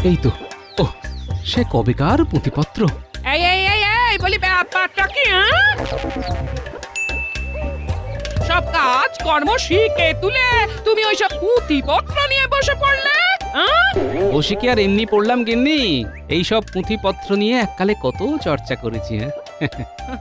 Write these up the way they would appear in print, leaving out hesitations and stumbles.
এই তো, ও সে কবেকার পুঁথিপত্র। এই এই এই এই বলি ব্যাপারটা কি, হ্যাঁ? সব কাজ কর্ম শিখে তুলে তুমি ওইসব পুঁথিপত্র নিয়ে বসে পড়লে, হ্যাঁ? বসে কি আর এমনি পড়লাম গিন্নি, এইসব পুঁথিপত্র নিয়ে এককালে কত চর্চা করেছি।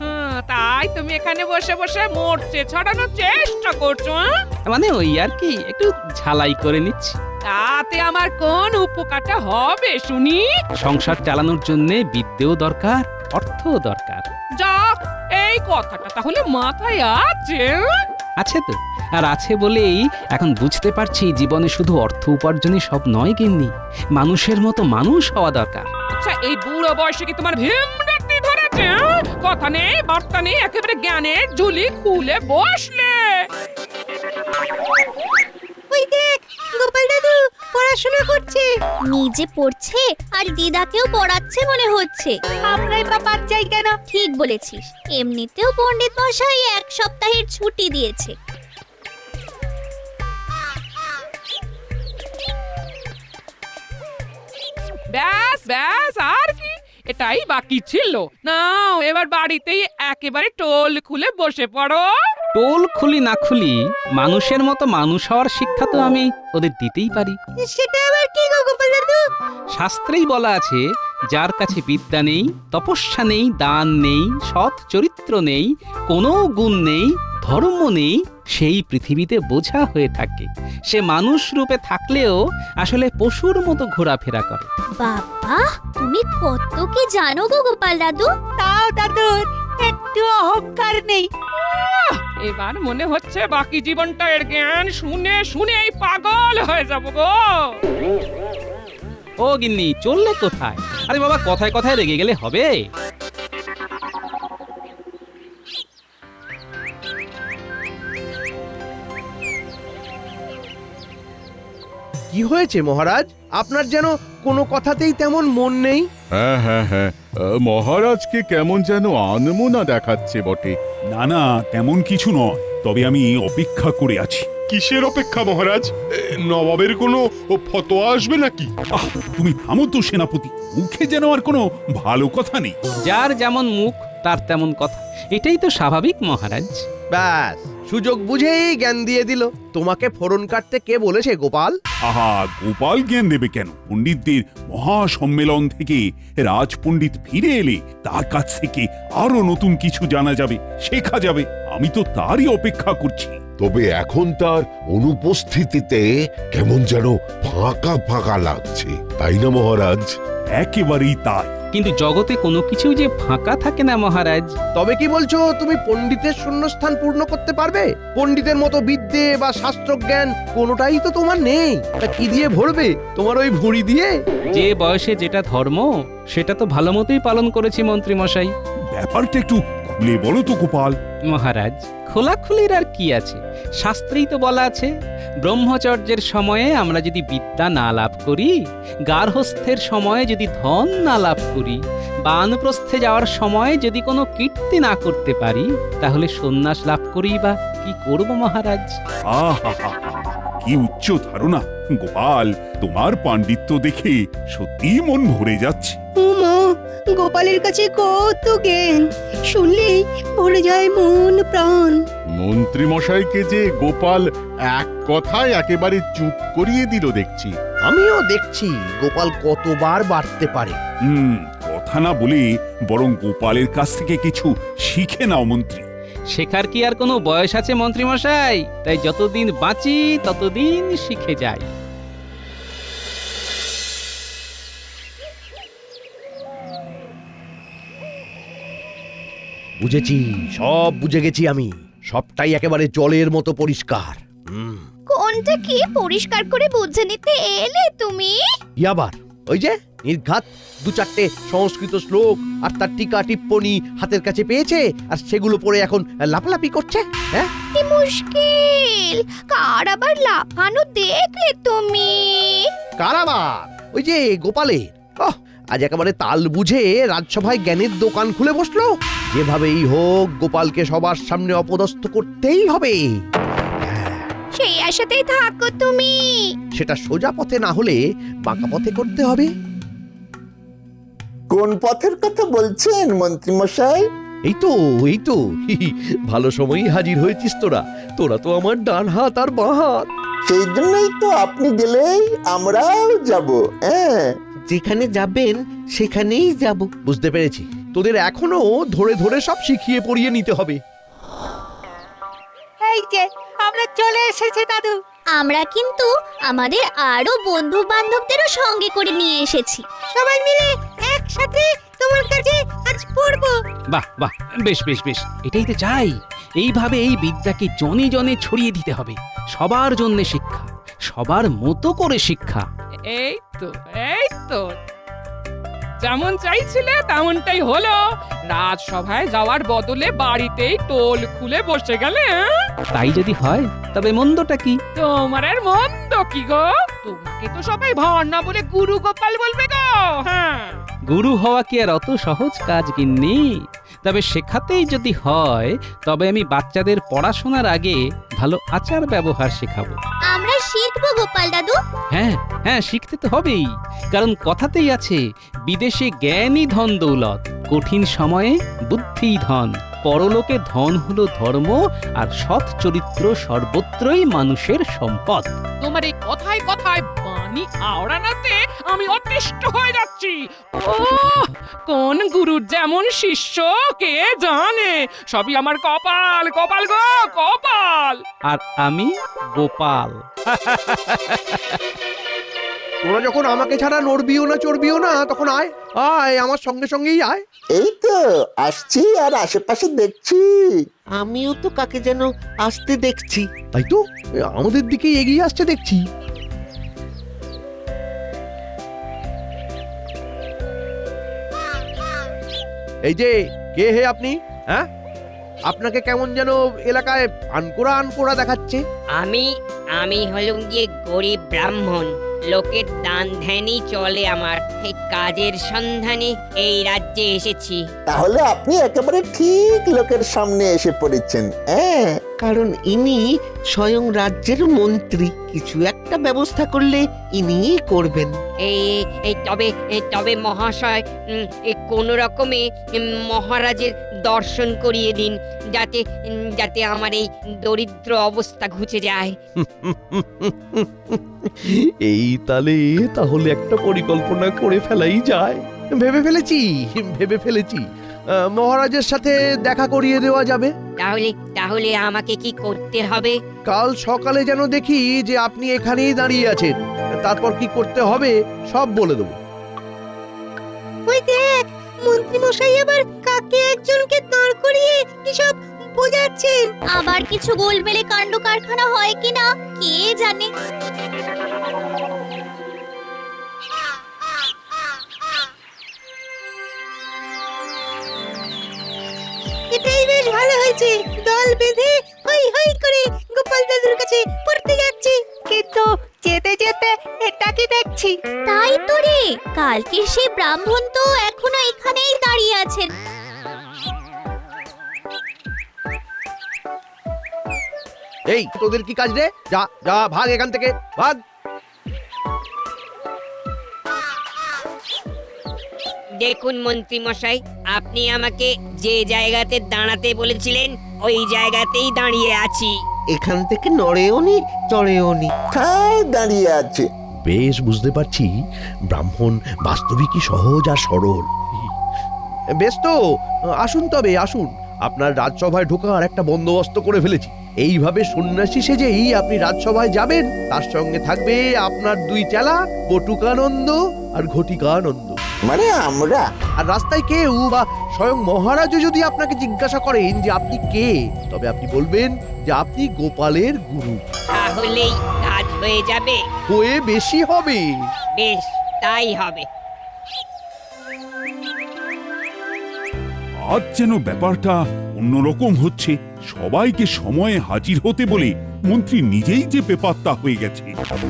হ্যাঁ, তাই তুমি এখানে বসে বসে মোর্চে ছড়ানোর চেষ্টা করছো, হ্যাঁ? মানে ওই আর কি, একটু ঝালাই করে নিচ্ছি। তাতে আমার কোন উপকারটা হবে শুনি? সংসার চালানোর জন্য বিদ্যেও দরকার, অর্থও দরকার। যাক, এই কথাটা তাহলে মাথায় আছে, হ্যাঁ? আছে তো, আর আছে বলেই এখন বুঝতে পারছি জীবনে শুধু অর্থ উপার্জনই সব নয় গিন্নি, মানুষের মতো মানুষ হওয়া দরকার। আচ্ছা, এই বুড়ো বয়সে কি তোমার ভীমরতি ধরেছে, হ্যাঁ? কথা নেই বার্তা নেই, একেবারে জ্ঞানের ঝুলি খুলে বসলে। ওই দেখ, গোপাল দাদু পড়াশোনা করছে। নিজে পড়ছে আর দিদাকেও পড়াচ্ছে মনে হচ্ছে। আমরাই বা বাদ যাই কেন? ঠিক বলেছিস, এমনিতেও পণ্ডিত মশাই 1 সপ্তাহের ছুটি দিয়েছে। ব্যাস ব্যাস, আর কি এটাই বাকি ছিল। নাও এবার বাড়িতেই একেবারে টোল খুলে বসে পড়ো। টোল খুলি না খুলি, মানুষের মতো মানুষ হওয়ার শিক্ষা তো আমি ওদের দিতেই পারি। সেটা আবার কি গো গোপাল দাদু? শাস্ত্রেই বলা আছে, যার কাছে বিদ্যা নেই, তপস্যা নেই, দান নেই, সৎ চরিত্র নেই, কোনো গুণ নেই, ধর্ম নেই, সেই পৃথিবীতে বোঝা হয়ে থাকে। সে মানুষ রূপে থাকলেও আসলে পশুর মতো ঘোরাফেরা করে। বাবা, তুমি কত কি জানো গো গোপাল দাদু। তাও দাদুর একটু অহংকার নেই। এবার মনে হচ্ছে বাকি জীবনটা এর জ্ঞান শুনে শুনে এই পাগল হয়ে যাব গো। ও গিন্নি, চললে কোথায়? আরে বাবা, কথায় কথায় রেগে গেলে হবে? কি হয়েছে মহারাজ? আপনার যেন কোনো কথাতেই তেমন মন নেই। হ্যাঁ হ্যাঁ হ্যাঁ, মহারাজকে কেমন যেন আনমনা দেখাচ্ছে বটে। না না, তেমন কিছু নয়, তবে আমি অপেক্ষা করে আছি। কিসের অপেক্ষা মহারাজ? নবাবের কোনো ফতোয়া আসবে নাকি? আহ, তুমি থামো তো সেনাপতি, মুখে যেন আর কোনো ভালো কথা নেই। যার যেমন মুখ তার তেমন কথা, এটাই তো স্বাভাবিক মহারাজ। ব্যাস, সুযোগ বুঝেই জ্ঞান দিয়ে দিল। তোমাকে ফোড়ন কাটতে কে বলেছে গোপাল? আহা, গোপাল জ্ঞান দেবে কেন? পণ্ডিতদের মহা সম্মেলন থেকে রাজপণ্ডিত ফিরে এলে তার কাছ থেকে আরো নতুন কিছু জানা যাবে, শেখা যাবে। আমি তো তারই অপেক্ষা করছি। তবে এখন তার অনুপস্থিতিতে কেমন যেন ফাঁকা ফাঁকা লাগছে, তাই না মহারাজ? একেবারেই তাই। কিন্তু জগতে কোনো কিছু যে ফাঁকা থাকে না মহারাজ। তবে কি বলছো, তুমি পণ্ডিতের শূন্যস্থান পূর্ণ করতে পারবে? পণ্ডিতের মতো বিদ্যে বা শাস্ত্রজ্ঞান কোনোটাই তো তোমার নেই। তা কি দিয়ে ভরবে? তোমার ওই ভুঁড়ি দিয়ে? যে বয়সে যেটা ধর্ম, সেটা তো ভালো মতোই পালন করেছি মন্ত্রী মশাই। ব্যাপারটা একটু খুলে বলো তো গোপাল। মহারাজ, খোলাখুলির আর কি আছে? শাস্ত্রেই তো বলা আছে, ব্রহ্মচর্যের সময়ে আমরা যদি বিদ্যা না লাভ করি, গার্হস্থ্যের সময়ে যদি ধন না লাভ করি, বানপ্রস্থে যাওয়ার সময় যদি কোনো কীর্তি না করতে পারি, তাহলে সন্ন্যাস লাভ করেই বা কি করব মহারাজ? আহা, কি উচ্চ ধারণা গোপাল! তোমার পাণ্ডিত্য দেখে সত্যি মন ভরে যাচ্ছে। উমা, গোপালের কাছে কত জ্ঞান, শুনলেই ভরে যায় মন প্রাণ। মন্ত্রী মশাইকে যে গোপাল এক কথায় একেবারে চুপ করিয়ে দিল দেখছি। আমিও দেখছি গোপাল কতবার বাড়তে পারে। কথা না বলে বরং গোপালের কাছ থেকে কিছু শিখে নাও মন্ত্রী। শেখার কি আর কোনো বয়স আছে মন্ত্রী মশাই? তাই যতদিন বাঁচি ততদিন শিখে যাই। বুঝেছি, সব বুঝে গেছি আমি। সবটাই একেবারে জলের মতো পরিষ্কার। কোনটা কি পরিষ্কার করে বুঝে নিতে এলে তুমি? কি আবার? ওই যে নির্ঘাত 2-4টে সংস্কৃত শ্লোক আর তার টিকা টিপ্পনী হাতের কাছে পেয়েছে, আর সেগুলো পড়ে এখন লাফালাফি করছে। হ্যাঁ, কি মুশকিল! কার আবার লাফানো দেখলে তুমি? কারাবার ওই যে গোপালের। আজ একেবারে তাল বুঝে রাজসভায় জ্ঞানের দোকান খুলে বসলো। যেভাবেই হোক গোপালকে সবার সামনে অপদস্থ করতেই হবে। সেই আশাতেই থাকো তুমি। সেটা সোজা পথে না হলে বাঁকা পথে করতে হবে। কোন পথের কথা বলছেন মন্ত্রী মশাই? এই তো এই তো ভালো সময়ই হাজির হয়েছিস তোরা। তোরা তো আমার ডান হাত আর বাঁ হাত। সেই জন্যই তো আপনি গেলেই আমরাও যাব। হ্যাঁ, যেখানে যাবেন সেখানেই যাব। বুঝতে পেরেছি, তোদের এখনো ধরে ধরে সব শিখিয়ে পড়িয়ে নিতে হবে। এই যে আমরা চলে এসেছি দাদু। আমরা কিন্তু আমাদের আরো বন্ধু বান্ধবদেরও সঙ্গে করে নিয়ে এসেছি। সবাই মিলে একসাথে তোমার কাছে আজ পড়বো। বাহ বাহ, বেশ বেশ বেশ, এটাই তো চাই। এইভাবে এই বিদ্যাকে জনে জনে ছড়িয়ে দিতে হবে। সবার জন্য শিক্ষা, সবার মতো করে শিক্ষা। এই তো এই তো, যেমন চাইছিলে তেমনটাই হলো। রাজসভায় যাওয়ার বদলে বাড়িতেই টোল খুলে বসে গেলে। তাই যদি হয় তবে মন্দটা কি? তোমার আর মন্দ কি গো? তোমাকে তো সবাই ভান্না বলে গুরু গোপাল বলবে গো। হ্যাঁ, গুরু হওয়া কি আর অত সহজ কাজ গিন্নি? তবে শেখাতেই যদি হয় তবে আমি বাচ্চাদের পড়াশোনার আগে ভালো আচার ব্যবহার শেখাবো। আমরা শিখবো গোপাল দাদু। হ্যাঁ হ্যাঁ, শিখতে তো হবেই, কারণ কথাতেই আছে বিদেশে জ্ঞানই ধন দৌলত, কঠিন সময়ে বুদ্ধিই ধন। পরলোকে ধন হলো ধর্ম, আর সৎ চরিত্র সর্বত্রই মানুষের সম্পদ। তোমার এই কথায় কথায় বাণী আওড়ানাতে আমি অতিষ্ঠ হয়ে যাচ্ছি। ও, কোন গুরুর যেমন শিষ্য কে জানে? সবই আমার কপাল, কপাল গো কপাল। আর আমি গোপাল। তোরা যখন আমাকে ছাড়া নড়বিও না চড়বিও না, তখন আয় আয় আমার সঙ্গে সঙ্গেই আয়। এই তো আসছি আর আশেপাশে দেখছি। আমিও তো কাকে যেন আসতে দেখছি। তাই তো আমাদের দিকে এগিয়ে আসছে দেখছি। এই যে কে হে আপনি? হ্যাঁ, আপনাকে কেমন যেন এলাকায় আনকোড়া আনকোড়া দেখাচ্ছে। আমি হলুম গিয়ে গরিব ব্রাহ্মণ, লোকের দান ধ্যানই চলে আমার। এই কাজের সন্ধানে এই রাজ্যে এসেছি। তাহলে আপনি একেবারে ঠিক লোকের সামনে এসে পড়েছেন। হ্যাঁ, কারণ ইনি স্বয়ং রাজ্যের মন্ত্রী। কিছু একটা ব্যবস্থা করলে ইনিই করবেন। তবে মহাশয়, কোন রকমে মহারাজের দর্শন করিয়ে দিন, যাতে আমার এই দরিদ্র অবস্থা ঘুচে যায়। এই তাহলে একটা পরিকল্পনা করে ফেলাই যায়। ভেবে ফেলেছি মহারাজের সাথে দেখা করিয়ে দেওয়া যাবে। তাহলে আমাকে কি করতে হবে? কাল সকালে যেন দেখি যে আপনি এখানেই দাঁড়িয়ে আছেন, তারপর কি করতে হবে সব বলে দেবো। ওই দেখ, মন্ত্রী মশাই আবার কাকে একজনকে দাঁড় করিয়ে কিসব বোঝাচ্ছেন। আবার কিছু গোলমেলে কাণ্ড কারখানা হয় কিনা কে জানে। এটাই বেশ ভালো হয়েছে, দল বেঁধে হই হই করে গোপাল দাদুর কাছে পড়তে যাচ্ছি। কিন্তু যেতে যেতে এটা কি দেখছি? তাই তো রে, কালকে সেই ব্রাহ্মণ তো এখনো এখানেই দাঁড়িয়ে আছেন। এই তোদের কি কাজ রে? যা যা, ভাগ এখান থেকে, ভাগ। দেখুন মন্ত্রী মশাই, আপনি আমাকে যে জায়গাতে দাঁড়াতে বলেছিলেন ওই জায়গাতেই দাঁড়িয়ে আছি। এখান থেকে নড়েও নি চড়েও নি, ঠায় দাঁড়িয়ে আছে। বেশ বুঝতে পারছি ব্রাহ্মণ বাস্তবিকই সহজ আর সরল। বেশ তো, আসুন তবে আসুন, আপনার রাজসভায় ঢোকার একটা বন্দোবস্ত করে ফেলেছি। এইভাবে সন্ন্যাসী সেজেই আপনি রাজসভায় যাবেন, তার সঙ্গে থাকবে আপনার দুই চেলা বটুকানন্দ আর ঘটিকানন্দ। মানে আমরা? আর রাস্তায় কেউ বা স্বয়ং মহারাজও যদি আপনাকে জিজ্ঞাসা করেন যে আপনি কে, তবে আপনি বলবেন যে আপনি গোপালের গুরু। তাহলেই কাজ হয়ে যাবে? হয়ে বেশি হবে। বেশ, তাই হবে। আজ যেন ব্যাপারটা অন্যরকম হচ্ছে। সবাইকে সময়ে হাজির হতে বলে মন্ত্রী নিজেই যে বেপাত্তা হয়ে গেছে।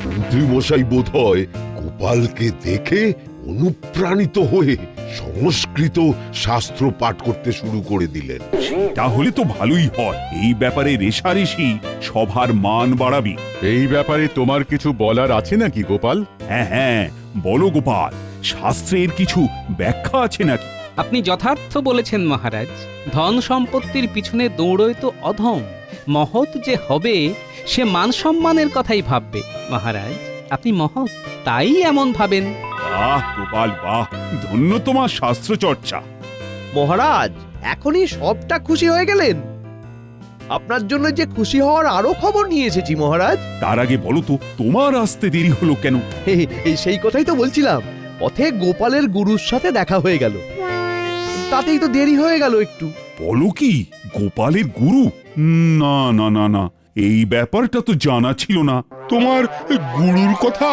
মন্ত্রী মশাই বোধহয় গোপালকে দেখে অনুপ্রাণিত হয়ে সংস্কৃত শাস্ত্র পাঠ করতে শুরু করে দিলেন। তাহলে তো ভালোই হয়। এই ব্যাপারে রেশারেশি সভার মান বাড়াবি। এই ব্যাপারে তোমার কিছু বলার আছে নাকি গোপাল? হ্যাঁ হ্যাঁ, বলো গোপাল, শাস্ত্রের কিছু ব্যাখ্যা আছে নাকি? আপনি যথার্থ বলেছেন মহারাজ। ধন সম্পত্তির পিছনে দৌড়য় তো অধম। মহৎ যে হবে সে মান সম্মানের কথাই ভাববে। মহারাজ আপনি মহৎ, তাই এমন ভাবেন। বাহ গোপাল বাহ, ধন্য তোমার শাস্ত্র চর্চা। মহারাজ এখনই সবটা খুশি হয়ে গেলেন? আপনার জন্য যে খুশি হওয়ার আরো খবর নিয়ে এসেছি মহারাজ। তার আগে বলো তো, তোমার আসতে দেরি হলো কেন? এই সেই কথাই তো বলছিলাম। পথে গোপালের গুরুর সাথে দেখা হয়ে গেল, তাতেই তো দেরি হয়ে গেল একটু। বলো কি, গোপালের গুরু? না না না না, এই ব্যাপারটা তো জানা ছিল না। তোমার গুরুর কথা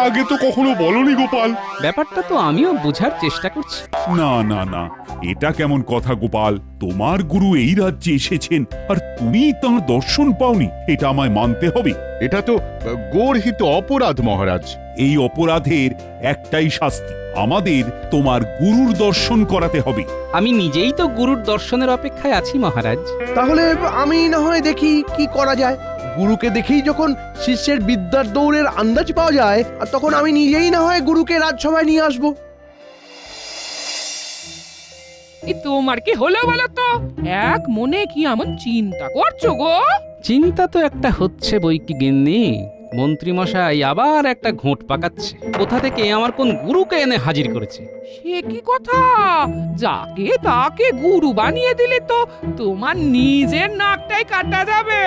আগে তো কখনো বলনি গোপাল। ব্যাপারটা তো আমিও বোঝার চেষ্টা করছি। না না না, এটা কেমন কথা গোপাল? তোমার গুরু এই রাজ্যে এসেছেন আর তুমি তাঁর দর্শন পাওনি, এটা আমায় মানতে হবে। এটা তো গর্হিত অপরাধ মহারাজ। এই অপরাধের একটাই শাস্তি, আমাদের তোমার গুরুর দর্শন করাতে হবে। আমি নিজেই তো গুরুর দর্শনের অপেক্ষায় আছি মহারাজ। তাহলে আমি না হয় দেখি কি করা যায়। গুরুকে দেখেই যখন শিষ্যের বিদ্যার দৌড়ের আন্দাজ পাওয়া যায়, আর তখন আমি নিজেই না হয় গুরুকে রাজসভায় নিয়ে আসবো। তোমার কি হলো বলো তো? এক মনে কি এমন চিন্তা করছো গো? চিন্তা তো একটা হচ্ছে বই কি গিন্নি। মন্ত্রীমশাই আবার একটা ঘোঁট পাকাচ্ছে। কোথা থেকে আমার কোন গুরুকে এনে হাজির করেছে। সে কি কথা? যাকে তাকে গুরু বানিয়ে দিলে তো তোমার নিজের নাকটাই কাটা যাবে।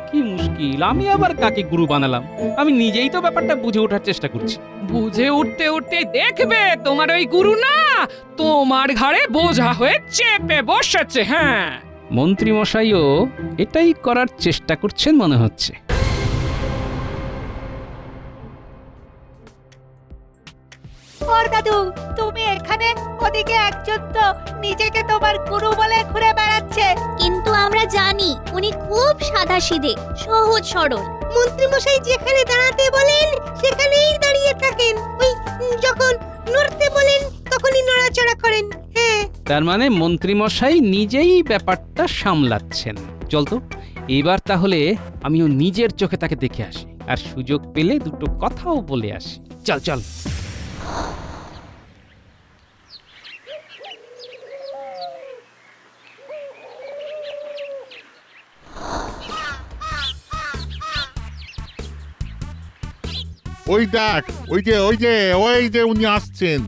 কি মুশকিল, আমি আবার কাকে গুরু বানালাম? আমি নিজেই তো ব্যাপারটা বুঝে ওঠার চেষ্টা করছি। বুঝে উঠতে উঠতে দেখবে তোমার ওই গুরু না তোমার ঘাড়ে বোঝা হয়ে চেপে বসেছে। হ্যাঁ, মন্ত্রীমশাইও এটাই করার চেষ্টা করছেন মনে হচ্ছে। ওর দাদু, তুমি এখানে, ওদিকে একজন তো নিজেকে তোমার গুরু বলে ঘুরে বেড়াচ্ছে। কিন্তু আমরা জানি উনি খুব সাদাসিধে, সহজ সরল। মন্ত্রীমশাই যেখানে দাঁড়াতে বলেন সেখানেই দাঁড়িয়ে থাকেন। ওই যখন নড়তে বলেন তখনই নড়াচড়া করেন। হ্যাঁ, তার মানে মন্ত্রীমশাই নিজেই ব্যাপারটা সামলাচ্ছেন। চল তো, এবার তাহলে আমিও নিজের চোখে তাকে দেখে আসি, আর সুযোগ পেলে দুটো কথাও বলে আসি। চল চল। ওই দেখ, ওই যে উনি আসছেন।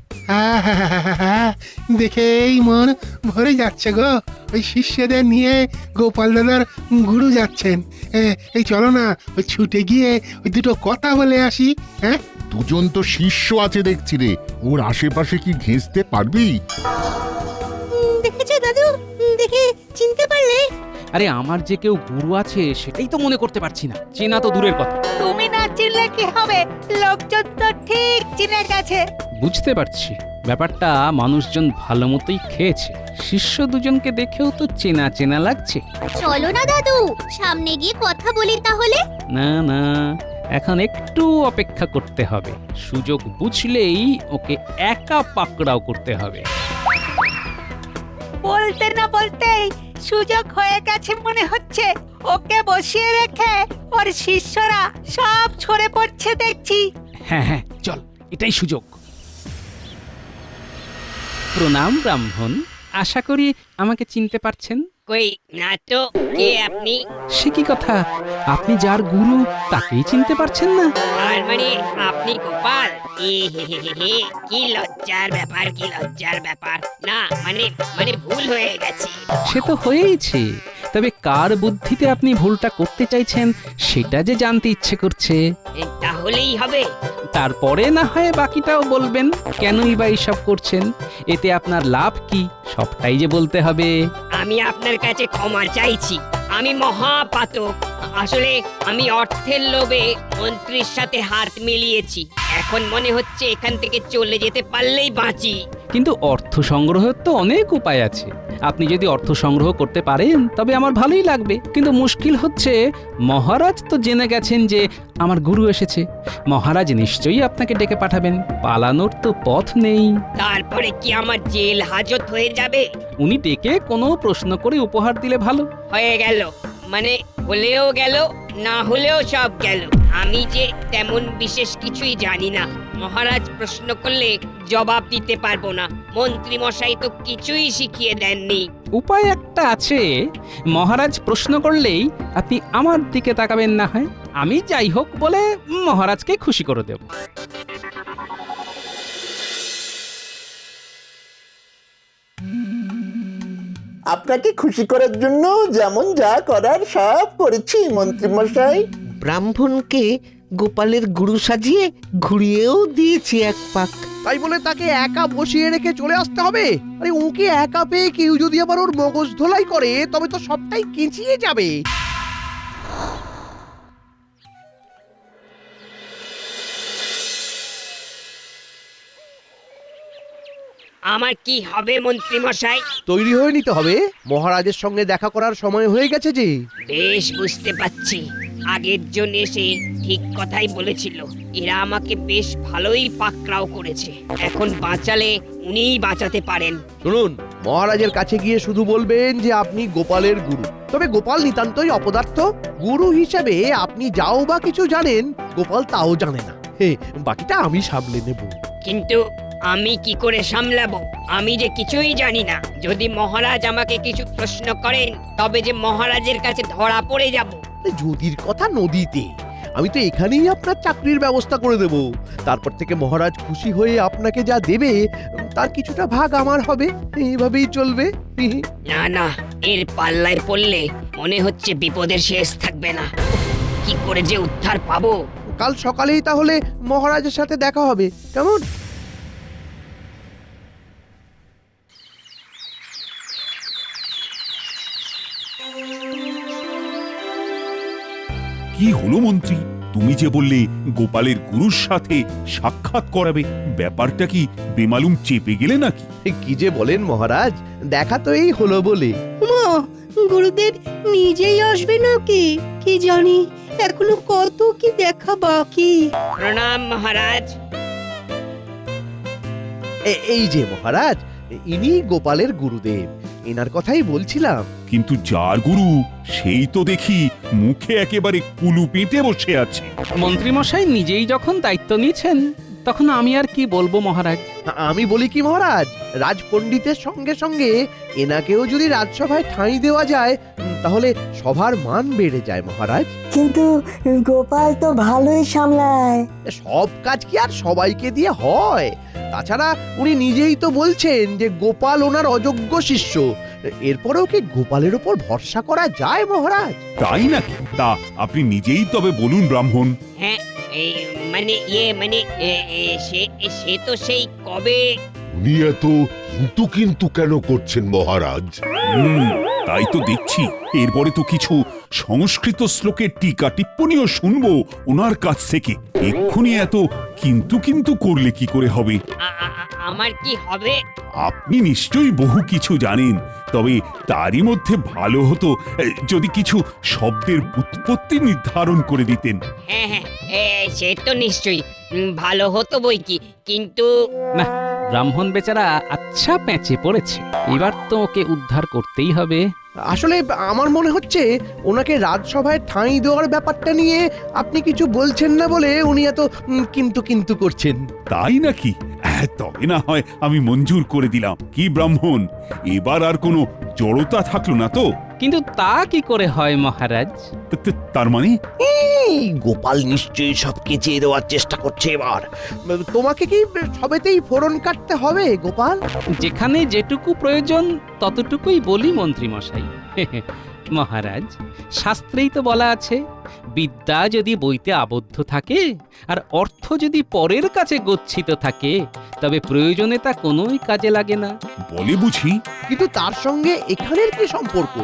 দেখেই মন ভরে যাচ্ছে গো। ওই শিষ্যদের নিয়ে গোপাল দাদার গুরু যাচ্ছেন। এই চলো না, ওই ছুটে গিয়ে ওই দুটো কথা বলে আসি। হ্যাঁ, দুজন তো শিষ্য আছে দেখছি রে, ওর আশেপাশে কি ঘেঁষতে পারবি? দেখেছো দাদু? দেখে চিনতে পারলে? আরে আমার যে কেউ গুরু আছে সেটাই তো মনে করতে পারছি না। চেনা তো দূরের কথা। তুমি না চিনলে কি হবে? লোকজন তো ঠিক চিনে গেছে। বুঝতে পারছি ব্যাপারটা মানুষজন ভালো মতোই খেয়েছে। শিষ্য দুজনকে দেখেও তো চেনা চেনা লাগছে। চলো না দাদু, সামনে গিয়ে কথা বলি তাহলে। না না, এখন একটু অপেক্ষা করতে হবে। সুযোগ বুঝলেই ওকে একা পাকড়াও করতে হবে। বলতে না বলতেই সুযোগ হয়ে গেছে মনে হচ্ছে। ওকে বসিয়ে রেখে ওর শিষ্যরা সব ছড়ে পড়ছে দেখছি। হ্যাঁ হ্যাঁ, চল, এটাই সুযোগ। প্রণাম ব্রাহ্মণ, আশা করি আমাকে চিনতে পারছেন। কই না তো, কে আপনি? সে কি কথা, আপনি যার গুরু তাকেই চিনতে পারছেন না? আর মানে আপনি গোপাল? কি লজ্জার ব্যাপার, কি লজ্জার ব্যাপার। না মানে ভুল হয়ে গেছে। সে তো হয়েইছে, তবে কার বুদ্ধিতে আপনি ভুলটা করতে চাইছেন সেটা যে জানতে ইচ্ছে করছে। তাহলেই হবে। তারপরে না হয় বাকিটাও বলবেন, কেনই বা এইসব করছেন, এতে আপনার লাভ কি সবটাই যে বলতে হবে। আমি আপনার কাছে ক্ষমা চাইছি, আমি মহাপাতক। আসলে আমি অর্থের লোভে মন্ত্রীর সাথে হাত মিলিয়েছি। এখন মনে হচ্ছে এখান থেকে চলে যেতে পারলেই বাঁচি। কিন্তু অর্থ সংগ্রহের তো অনেক উপায় আছে। আপনি যদি অর্থ সংগ্রহ করতে পারেন তবে আমার ভালোই লাগবে। কিন্তু মুশকিল হচ্ছে, মহারাজ তো জেনে গেছেন যে আমার গুরু এসেছে। মহারাজ নিশ্চয়ই আপনাকে ডেকে পাঠাবেন, পালানোর তো পথ নেই। তারপরে কি আমার জেল হাজত হয়ে যাবে? উনি ডেকে কোনো প্রশ্ন করে উপহার দিলে ভালো। হয়ে গেল, মানে হলেও গেল, না হলেও সব গেল। আমি যে তেমন বিশেষ কিছুই জানি না। মহারাজ প্রশ্ন করলে জবাব দিতে পারবো না। মন্ত্রী মশাই তো কিছুই শিখিয়ে দেননি। উপায় একটা আছে, মহারাজ প্রশ্ন করলেই আপনি আমার দিকে তাকাবেন না হয়, আমি যাই হোক বলে মহারাজকে খুশি করে দেব। আপনাকে খুশি করার জন্য যেমন যা করার সব করেছি মন্ত্রী মশাই। ব্রাহ্মণকে গোপালের গুরু সাজিয়ে ঘুরিয়েও দিয়েছি এক পাক। তাই বলে তাকে একা বসিয়ে রেখে চলে আসতে হবে? আরে ওকে একা পেয়ে কেউ যদি আবার ওর মগজ ধোলাই করে তবে তো সবটাই কেঁচিয়ে যাবে। আমার কি হবে মন্ত্রী মশাই? তৈরি হয়ে নিতে হবে, মহারাজের সঙ্গে দেখা করার সময় হয়ে গেছে যে। বেশ বুঝতে পারছি, আগের জন এসে ঠিক কথাই বলেছিল। এরা আমাকে বেশ ভালোই পাকড়াও করেছে। এখন বাঁচালে উনিই বাঁচাতে পারেন। শুনুন, মহারাজের কাছে গিয়ে শুধু বলবেন যে আপনি গোপালের গুরু। তবে গোপাল নিতান্তই অপদার্থ। গুরু হিসেবে আপনি যাও বা কিছু জানেন, গোপাল তাও জানে না। বাকিটা আমি সামলে নেব। কিন্তু আমি কি করে সামলাবো? আমি যে কিছুই জানি না। যদি মহারাজ আমাকে কিছু প্রশ্ন করেন তবে যে মহারাজের কাছে ধরা পড়ে যাব। যদির কথা নদীতে, আমি তো এখানেই আপনার চাকরির ব্যবস্থা করে দেব। তারপর থেকে মহারাজ খুশি হয়ে আপনাকে যা দেবে তার কিছুটা ভাগ আমার হবে। এইভাবেই চলবে। না না, এর পাল্লায় পড়লে মনে হচ্ছে বিপদের শেষ থাকবে না। কি করে যে উদ্ধার পাবো? কাল সকালেই তাহলে মহারাজের সাথে দেখা হবে, কেমন? কি হলো মন্ত্রী? তুমি যে বললে গোপালের গুরুর সাথে সাক্ষাৎ করাবে, ব্যাপারটা কি বেমালুম চেপে গেলে নাকি? কি যে বলেন মহারাজ, দেখা তো এই হলো বলে। গুরুদেব নিজেই আসবে নাকি কি জানি, এখনো কত কি দেখা বাকি। প্রণাম মহারাজ। এই যে মহারাজ, ইনি গোপালের গুরুদেব। এনার কথাই বলছিলাম। কিন্তু যার গুরু সেই তো দেখি মুখে একেবারে কুলু পেটে বসে আছে। মন্ত্রী মশাই নিজেই যখন দায়িত্ব নিয়েছেন তখন আমি আর কি বলবো মহারাজ। আমি বলি কি মহারাজ, রাজপণ্ডিতের সঙ্গে সঙ্গে এনাকেও যদি রাজসভায় ঠাঁই দেওয়া যায় তাহলে সভার মান বেড়ে যায় মহারাজ। কিন্তু গোপাল তো ভালোই সামলায়। সব কাজ কি আর সবাইকে দিয়ে হয়? তাছাড়া উনি নিজেই তো বলছেন যে গোপাল ওনার অযোগ্য শিষ্য। এরপরেও কি গোপালের উপর ভরসা করা যায় মহারাজ? তাই নাকি? তা আপনি নিজেই তবে বলুন ব্রাহ্মণ। হ্যাঁ, সে তো সেই কবে। উনি এত কিন্তু কেন করছেন মহারাজ? তাই তো দেখছি। এরপরে তো কিছু সংস্কৃত শ্লোকের টিকা টিপ্পণীও শুনবো ওনার কাছ থেকে। এক্ষুনি এত কিন্তু করলে কি করে হবে? আমার কি হবে? আপনি নিশ্চয়ই বহু কিছু জানেন, তবে তারই মধ্যে ভালো হতো যদি কিছু শব্দের উৎপত্তি নির্ধারণ করে দিতেন। হ্যাঁ হ্যাঁ, সে তো নিশ্চয়ই ভালো হতো বই কি, কিন্তু না, ব্রাহ্মণ বেচারা আচ্ছা প্যাঁচে পড়েছে। এবার তো ওকে উদ্ধার করতেই হবে। আসলে আমার মনে হচ্ছে ওনাকে রাজসভায় ঠাঁই দেওয়ার ব্যাপারটা নিয়ে আপনি কিছু বলছেন না বলে উনি এত কিন্তু করছেন। তাই নাকি? তবে না হয় আমি মঞ্জুর করে দিলাম। কি ব্রাহ্মণ, এবার আর কোনো জড়তা থাকলো না তো? কিন্তু তা কি করে হয় মহারাজ? তার মানে গোপাল নিশ্চয়ই সব কেচিয়ে দেওয়ার চেষ্টা করছে এবার। তোমাকে কি সবেতেই ফোড়ন কাটতে হবে গোপাল? যেখানে যেটুকু প্রয়োজন ততটুকুই বলি মন্ত্রী মশাই। মহারাজ, শাস্ত্রেই তো বলা আছে, বিদ্যা যদি বইতে আবদ্ধ থাকে আর অর্থ যদি পরের কাছে গচ্ছিত থাকে তবে প্রয়োজনে তা কোনোই কাজে লাগে না। বলে বুঝি? কিন্তু তার সঙ্গে এখানের কি সম্পর্ক?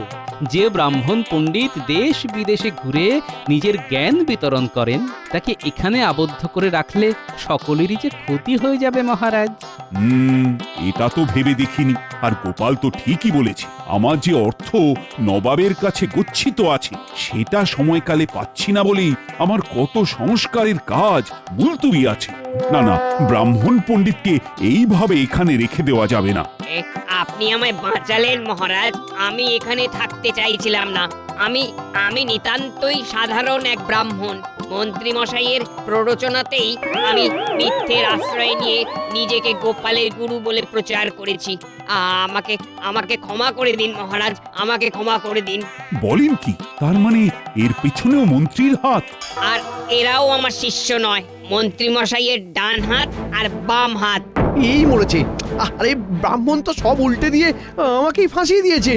যে ব্রাহ্মণ পণ্ডিত দেশ বিদেশে ঘুরে নিজের জ্ঞান বিতরণ করেন তাকে এখানে আবদ্ধ করে রাখলে সকলেরই যে ক্ষতি হয়ে যাবে মহারাজ। এটা তো ভেবে দেখিনি। আর গোপাল তো ঠিকই বলেছে, আমার যে অর্থ নবাবের কাছে গচ্ছিত আছে সেটা সময়কালে পাচ্ছি না বলেই আমার কত সংস্কারের কাজ মুলতুবি আছে। না, ব্রাহ্মণ পণ্ডিতকে এইভাবে এখানে রেখে দেওয়া যাবে না। আপনি আমায় বাঁচালেন মহারাজ। আমি এখানে থাকতে চাইছিলাম না। আমি আমি নিতান্তই সাধারণ এক ব্রাহ্মণ। মন্ত্রী মশাইয়ের প্ররোচনাতেই আমি মিথ্যের আশ্রয় নিয়ে নিজেকে গোপালের গুরু বলে প্রচার করেছি। আমাকে আমাকে ক্ষমা করে দিন মহারাজ, আমাকে ক্ষমা করে দিন। বলেন কি, তার মানে এর পেছনেও মন্ত্রীর হাত? আর এরাও আমার শিষ্য নয়, মন্ত্রী মশাইয়ের ডান হাত আর বাম হাত। এই মরেছে। আরে ব্রাহ্মণ তো সব উল্টে দিয়ে আমাকেই ফাঁসিয়ে দিয়েছে।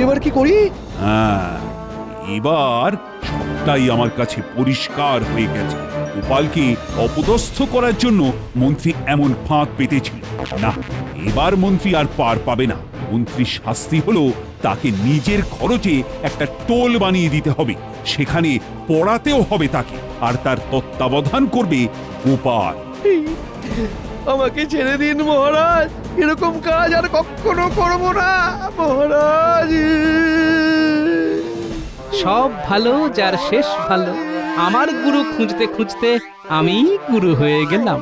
এবার কি করি? হ্যাঁ, এবার সবটাই আমার কাছে পরিষ্কার হয়ে গেছে। গোপালকে অপদস্থ করার জন্য মন্ত্রী এমন ফাঁক পেতেছিল। না, এবার মন্ত্রী আর পার পাবে না। মন্ত্রীর শাস্তি হলো তাকে নিজের খরচে একটা টোল বানিয়ে দিতে হবে, সেখানে পড়াতেও হবে তাকে, আর তার তত্ত্বাবধান করবে গোপাল। আমাকে ছেড়ে দিন মহারাজ, এরকম কাজ আর কখনো করব না মহারাজ। সব ভালো যার শেষ ভালো। আমার গুরু খুঁজতে খুঁজতে আমি গুরু হয়ে গেলাম।